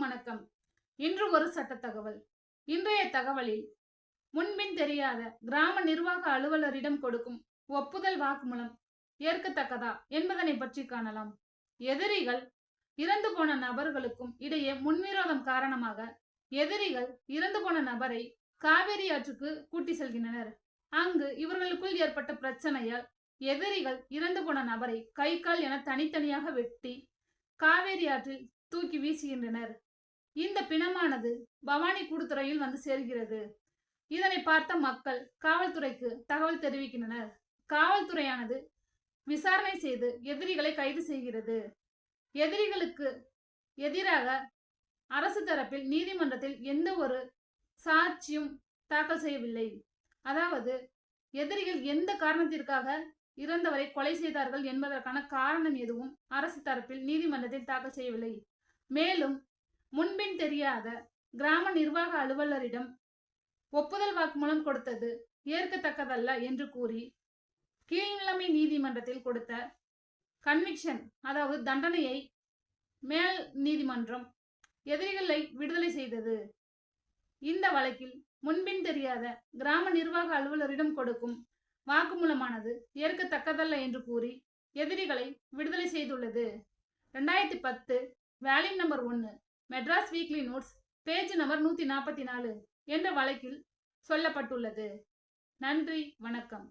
அனைவருக்கும் வணக்கம். இன்று ஒரு சட்ட தகவல். இன்றைய தகவலில் முன்பின் தெரியாத கிராம நிர்வாக அலுவலரிடம் கொடுக்கும் ஒப்புதல் வாக்குமூலம் ஏற்கத்தக்கதா என்பதனை பற்றி காணலாம். எதிரிகள் இறந்து போன நபர்களுக்கும் இடையே முன்விரோதம் காரணமாக எதிரிகள் இறந்து போன நபரை காவேரி ஆற்றுக்கு கூட்டி செல்கின்றனர். அங்கு இவர்களுக்குள் ஏற்பட்ட பிரச்சனையால் எதிரிகள் இறந்து போன நபரை கை கால் என தனித்தனியாக வெட்டி காவேரி ஆற்றில் தூக்கி வீசுகின்றனர். இந்த பிணமானது பவானி கூடுதுறையில் வந்து சேர்கிறது. இதனை பார்த்த மக்கள் காவல்துறைக்கு தகவல் தெரிவிக்கின்றனர். காவல்துறையானது விசாரணை செய்து எதிரிகளை கைது செய்கிறது. எதிரிகளுக்கு எதிராக அரசு தரப்பில் நீதிமன்றத்தில் எந்த ஒரு சாட்சியும் தாக்கல் செய்யவில்லை. அதாவது எதிரிகள் எந்த காரணத்திற்காக இறந்தவரை கொலை செய்தார்கள் என்பதற்கான காரணம் எதுவும் அரசு தரப்பில் நீதிமன்றத்தில் தாக்கல் செய்யவில்லை. மேலும் முன்பின் தெரியாத கிராம நிர்வாக அலுவலரிடம் ஒப்புதல் வாக்குமூலம் கொடுத்தது ஏற்கத்தக்கதல்ல என்று கூறி கீழ்நிலைமை நீதிமன்றத்தில் கொடுத்த கன்விக்ஷன், அதாவது தண்டனையை மேல் நீதிமன்றம் எதிரிகளை விடுதலை செய்தது. இந்த வழக்கில் முன்பின் தெரியாத கிராம நிர்வாக அலுவலரிடம் கொடுக்கும் வாக்குமூலமானது ஏற்கத்தக்கதல்ல என்று கூறி எதிரிகளை விடுதலை செய்துள்ளது. 2010 volume number 1 Madras weekly notes page number 144 என்ற வழக்கில் சொல்லப்பட்டுள்ளது. நன்றி, வணக்கம்.